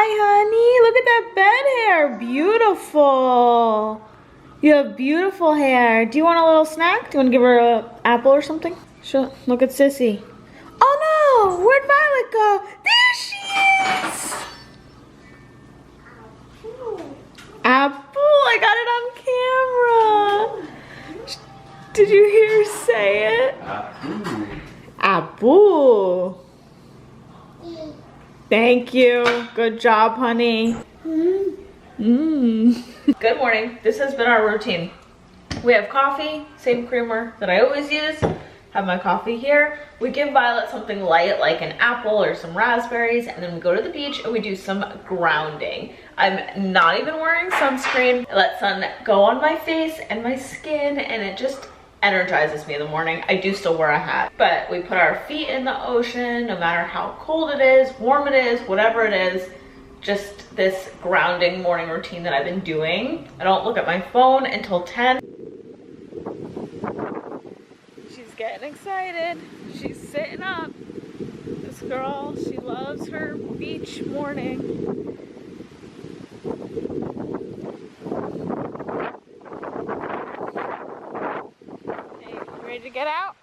Hi, honey. Look at that bed hair. Beautiful. You have beautiful hair. Do you want a little snack? Do you want to give her an apple or something? Look at Sissy. Oh no! Where'd Violet go? There she is! Apple, I got it on camera. Did you hear her say it? Apple. Thank you. Good job, honey. Good morning. This has been our routine. We have coffee, same creamer that I always use. Have my coffee here. We give Violet something light like an apple or some raspberries, and then we go to the beach and we do some grounding. I'm not even wearing sunscreen. I let sun go on my face and my skin, and it just energizes me in the morning. I do still wear a hat, but we put our feet in the ocean, no matter how cold it is, warm it is, whatever it is. Just this grounding morning routine that I've been doing. I don't look at my phone until 10. She's getting excited. She's sitting up. This girl, she loves her beach morning. Hey, you ready to get out?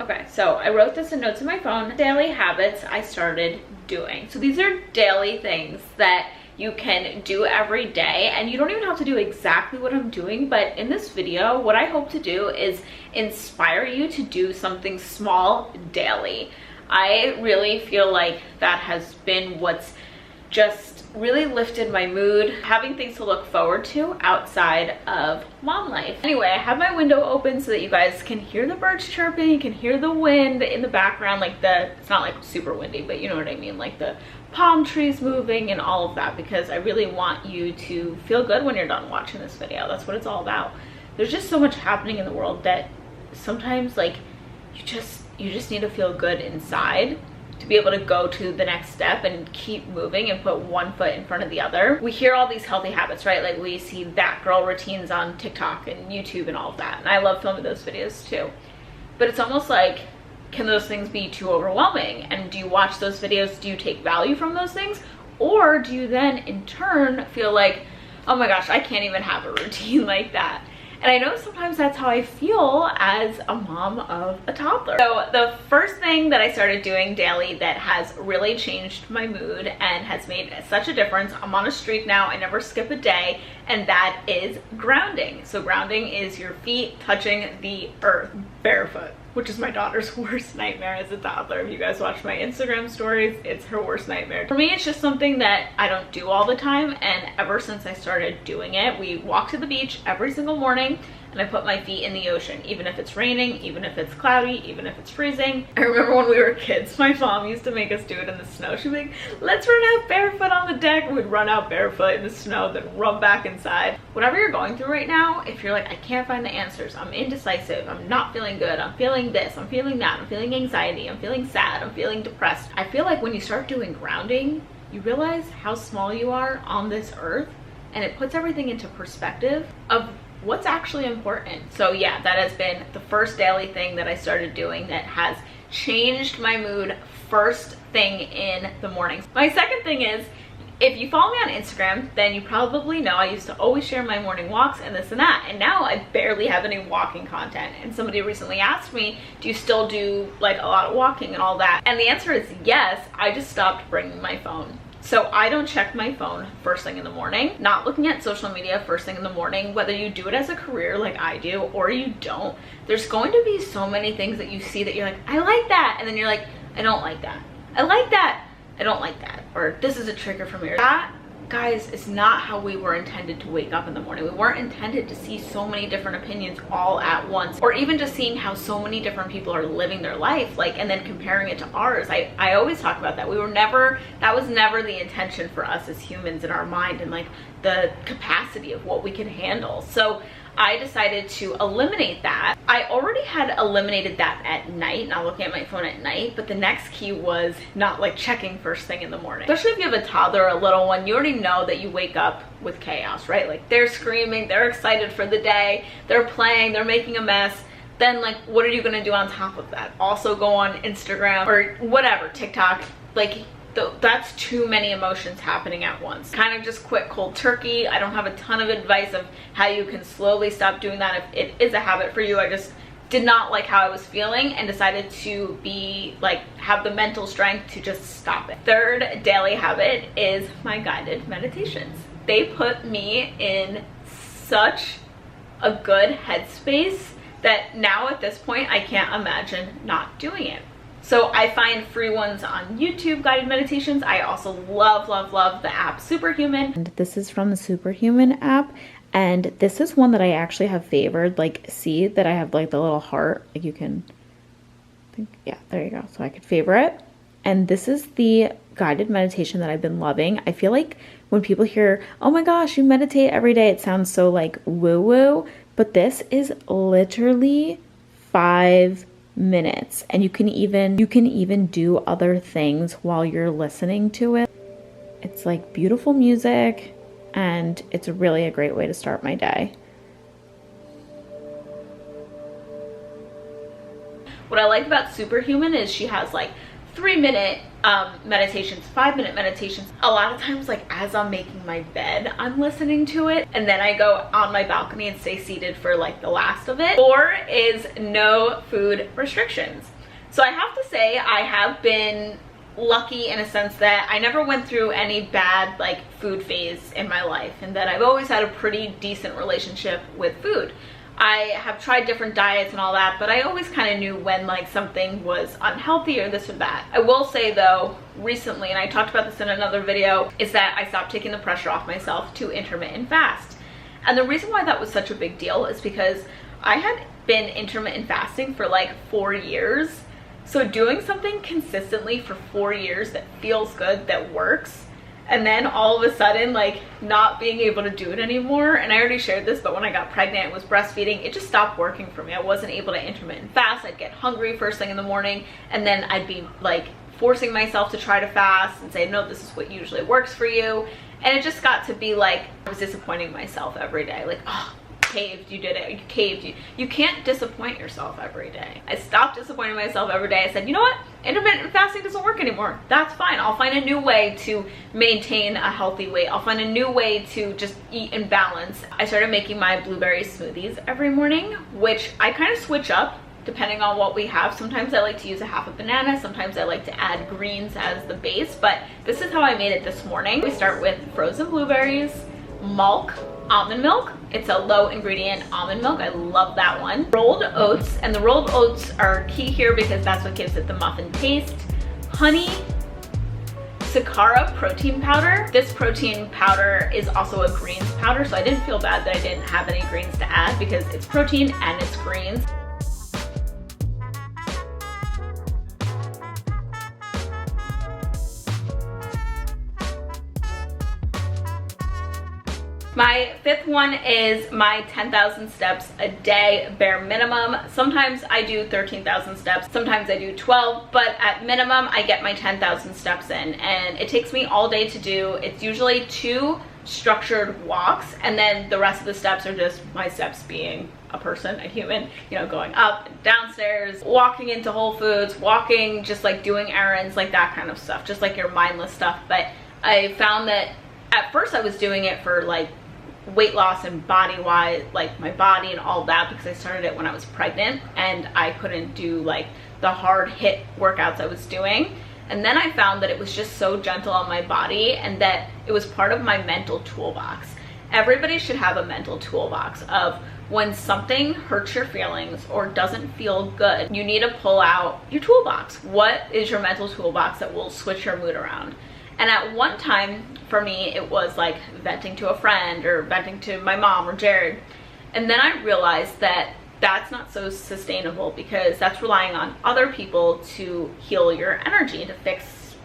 Okay, so I wrote this in notes in my phone. Daily habits I started doing. So these are daily things that you can do every day, and you don't even have to do exactly what I'm doing, but in this video, what I hope to do is inspire you to do something small daily. I really feel like that has been what's just really lifted my mood, having things to look forward to outside of mom life. Anyway, I have my window open so that you guys can hear the birds chirping, you can hear the wind in the background, like it's not like super windy, but you know what I mean, like the palm trees moving and all of that, because I really want you to feel good when you're done watching this video. That's what it's all about. There's just so much happening in the world that sometimes like you just need to feel good inside to be able to go to the next step and keep moving and put one foot in front of the other. We hear all these healthy habits, right? Like we see that girl routines on TikTok and YouTube and all of that. And I love filming those videos too. But it's almost like, can those things be too overwhelming? And do you watch those videos? Do you take value from those things? Or do you then in turn feel like, oh my gosh, I can't even have a routine like that? And I know sometimes that's how I feel as a mom of a toddler. So the first thing that I started doing daily that has really changed my mood and has made such a difference, I'm on a streak now, I never skip a day, and that is grounding. So grounding is your feet touching the earth barefoot, which is my daughter's worst nightmare as a toddler. If you guys watch my Instagram stories, it's her worst nightmare. For me, it's just something that I don't do all the time, and ever since I started doing it, we walk to the beach every single morning and I put my feet in the ocean, even if it's raining, even if it's cloudy, even if it's freezing. I remember when we were kids, my mom used to make us do it in the snow. She'd be like, let's run out barefoot on the deck. We'd run out barefoot in the snow, then run back inside. Whatever you're going through right now, if you're like, I can't find the answers, I'm indecisive, I'm not feeling good, I'm feeling this, I'm feeling that, I'm feeling anxiety, I'm feeling sad, I'm feeling depressed. I feel like when you start doing grounding, you realize how small you are on this earth, and it puts everything into perspective of what's actually important. So yeah, that has been the first daily thing that I started doing that has changed my mood first thing in the morning. My second thing is, if you follow me on Instagram, then you probably know I used to always share my morning walks and this and that, and now I barely have any walking content. And somebody recently asked me, do you still do like a lot of walking and all that? And the answer is yes. I just stopped bringing my phone. So I don't check my phone first thing in the morning. Not looking at social media first thing in the morning, whether you do it as a career like I do or you don't. There's going to be so many things that you see that you're like, I like that. And then you're like, I don't like that. I like that. I don't like that. Or this is a trigger for me. That guys, it's not how we were intended to wake up in the morning. We weren't intended to see so many different opinions all at once, or even just seeing how so many different people are living their life, like, and then comparing it to ours. I always talk about that. That was never the intention for us as humans in our mind, and like the capacity of what we can handle. So I decided to eliminate that. I already had eliminated that at night, not looking at my phone at night, but the next key was not like checking first thing in the morning. Especially if you have a toddler or a little one, you already know that you wake up with chaos, right? Like they're screaming, they're excited for the day, they're playing, they're making a mess. Then like, what are you gonna do on top of that? Also go on Instagram or whatever, TikTok, like that's too many emotions happening at once. Kind of just quit cold turkey. I don't have a ton of advice of how you can slowly stop doing that if it is a habit for you. I just did not like how I was feeling and decided to be like, have the mental strength to just stop it. Third daily habit is my guided meditations. They put me in such a good headspace that now at this point I can't imagine not doing it. So I find free ones on YouTube, guided meditations. I also love, love, love the app Superhuman. And this is from the Superhuman app. And this is one that I actually have favored. Like, see that I have like the little heart. Like you can think, yeah, there you go. So I could favorite. And this is the guided meditation that I've been loving. I feel like when people hear, oh my gosh, you meditate every day, it sounds so like woo-woo. But this is literally 5 minutes, and you can even do other things while you're listening to it. It's like beautiful music, and it's really a great way to start my day. What I like about Superhuman is she has like 3-minute meditations, 5-minute meditations. A lot of times, like as I'm making my bed, I'm listening to it, and then I go on my balcony and stay seated for like the last of it. 4 is no food restrictions. So I have to say I have been lucky in a sense that I never went through any bad like food phase in my life, and that I've always had a pretty decent relationship with food. I have tried different diets and all that, but I always kind of knew when like something was unhealthy or this or that. I will say though, recently, and I talked about this in another video, is that I stopped taking the pressure off myself to intermittent fast. And the reason why that was such a big deal is because I had been intermittent fasting for like 4 years. So doing something consistently for 4 years that feels good, that works, and then all of a sudden like not being able to do it anymore. And I already shared this, but when I got pregnant and was breastfeeding, it just stopped working for me. I wasn't able to intermittent fast. I'd get hungry first thing in the morning, and then I'd be like forcing myself to try to fast and say, no, this is what usually works for you. And it just got to be like I was disappointing myself every day. Like, oh, caved, you did it, you caved, you can't disappoint yourself every day. I stopped disappointing myself every day. I said, you know what, intermittent fasting doesn't work anymore. That's fine. I'll find a new way to maintain a healthy weight. I'll find a new way to just eat in balance. I started making my blueberry smoothies every morning, which I kind of switch up depending on what we have. Sometimes I like to use a half a banana, sometimes I like to add greens as the base, but this is how I made it this morning. We start with frozen blueberries, milk, almond milk. It's a low ingredient almond milk. I love that one. Rolled oats, and the rolled oats are key here because that's what gives it the muffin taste. Honey, Sakara protein powder. This protein powder is also a greens powder, so I didn't feel bad that I didn't have any greens to add because it's protein and it's greens. My 5th one is my 10,000 steps a day bare minimum. Sometimes I do 13,000 steps, sometimes I do 12, but at minimum I get my 10,000 steps in, and it takes me all day to do. It's usually 2 structured walks, and then the rest of the steps are just my steps being a person, a human, you know, going up and downstairs, walking into Whole Foods, walking, just like doing errands, like that kind of stuff, just like your mindless stuff. But I found that at first I was doing it for like weight loss and body wise, like my body and all that, because I started it when I was pregnant and I couldn't do like the hard hit workouts I was doing. And then I found that it was just so gentle on my body and that it was part of my mental toolbox. Everybody should have a mental toolbox of when something hurts your feelings or doesn't feel good, you need to pull out your toolbox. What is your mental toolbox that will switch your mood around? And at one time for me, it was like venting to a friend or venting to my mom or Jared. And then I realized that that's not so sustainable, because that's relying on other people to heal your energy and to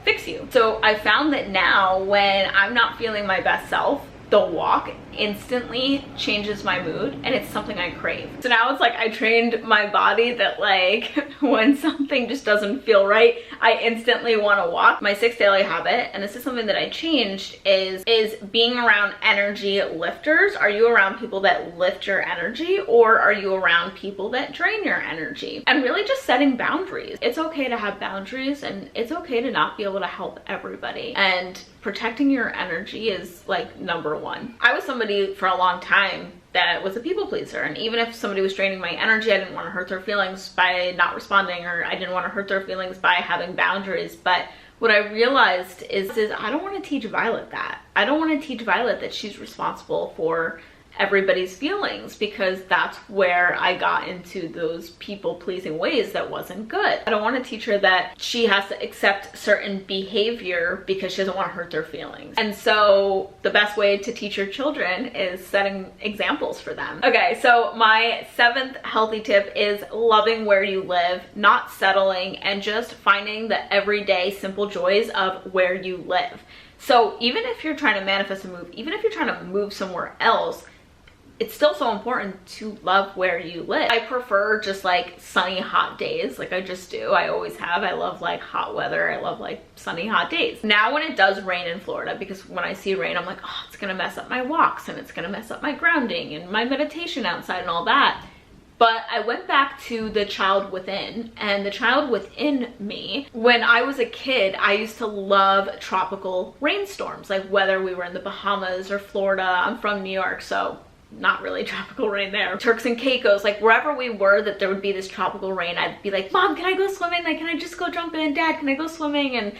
fix you. So I found that now when I'm not feeling my best self, the walk instantly changes my mood, and it's something I crave. So now it's like I trained my body that like when something just doesn't feel right, I instantly want to walk. My 6th daily habit, and this is something that I changed, is being around energy lifters. Are you around people that lift your energy, or are you around people that drain your energy? And really just setting boundaries. It's okay to have boundaries, and it's okay to not be able to help everybody, and protecting your energy is like number one. I was somebody for a long time that was a people pleaser, and even if somebody was draining my energy, I didn't want to hurt their feelings by not responding, or I didn't want to hurt their feelings by having boundaries. But what I realized is I don't want to teach Violet that. I don't want to teach Violet that she's responsible for everybody's feelings, because that's where I got into those people-pleasing ways that wasn't good. I don't want to teach her that she has to accept certain behavior because she doesn't want to hurt their feelings. And so the best way to teach your children is setting examples for them. Okay, so my 7th healthy tip is loving where you live, not settling, and just finding the everyday simple joys of where you live. So even if you're trying to manifest a move, even if you're trying to move somewhere else, it's still so important to love where you live. I prefer just like sunny, hot days, like I just do. I always have. I love like hot weather. I love like sunny, hot days. Now when it does rain in Florida, because when I see rain, I'm like, oh, it's gonna mess up my walks, and it's gonna mess up my grounding and my meditation outside and all that. But I went back to the child within, and the child within me, when I was a kid, I used to love tropical rainstorms, like whether we were in the Bahamas or Florida. I'm from New York, so not really tropical rain there. Turks and Caicos, like wherever we were that there would be this tropical rain, I'd be like, Mom, can I go swimming? Like, can I just go jump in? Dad, can I go swimming? And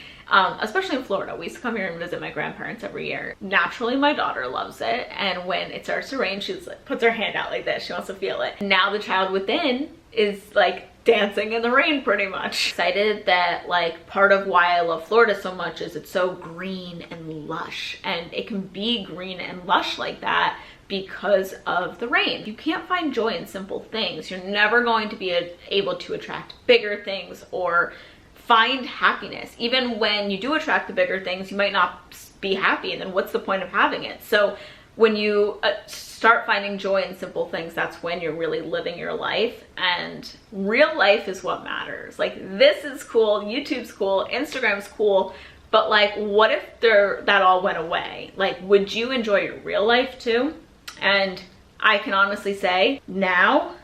especially in Florida, we used to come here and visit my grandparents every year. Naturally, my daughter loves it, and when it starts to rain, she's like, puts her hand out like this. She wants to feel it. Now the child within is like dancing in the rain pretty much. Excited that like part of why I love Florida so much is it's so green and lush, and it can be green and lush like that because of the rain. You can't find joy in simple things. You're never going to be able to attract bigger things or find happiness. Even when you do attract the bigger things, you might not be happy, and then what's the point of having it? So when you start finding joy in simple things, that's when you're really living your life, and real life is what matters. Like, this is cool, YouTube's cool, Instagram's cool, but like, what if that all went away? Like, would you enjoy your real life too? And I can honestly say now,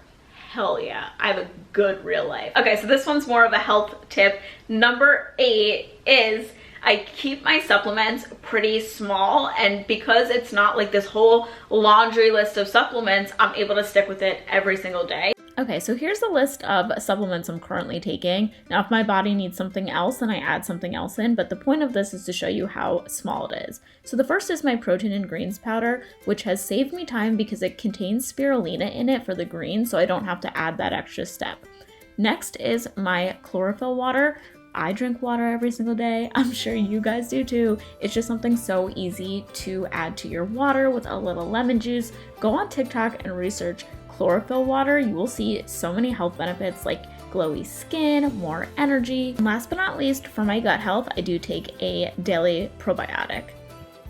hell yeah, I have a good real life. Okay, so this one's more of a health tip. Number 8 is I keep my supplements pretty small, and because it's not like this whole laundry list of supplements, I'm able to stick with it every single day. Okay, so here's the list of supplements I'm currently taking. Now, if my body needs something else, then I add something else in, but the point of this is to show you how small it is. So the first is my protein and greens powder, which has saved me time because it contains spirulina in it for the greens, so I don't have to add that extra step. Next is my chlorophyll water. I drink water every single day. I'm sure you guys do too. It's just something so easy to add to your water with a little lemon juice. Go on TikTok and research chlorophyll water. You will see so many health benefits like glowy skin, more energy. And last but not least, for my gut health, I do take a daily probiotic.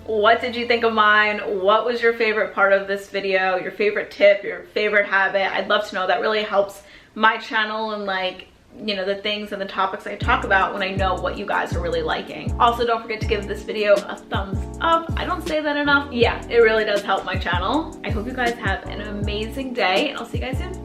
What did you think of mine? What was your favorite part of this video? Your favorite tip, your favorite habit? I'd love to know. That really helps my channel and like, you know, the things and the topics I talk about when I know what you guys are really liking. Also, don't forget to give this video a thumbs up. I don't say that enough. Yeah, it really does help my channel. I hope you guys have an amazing day, and I'll see you guys soon.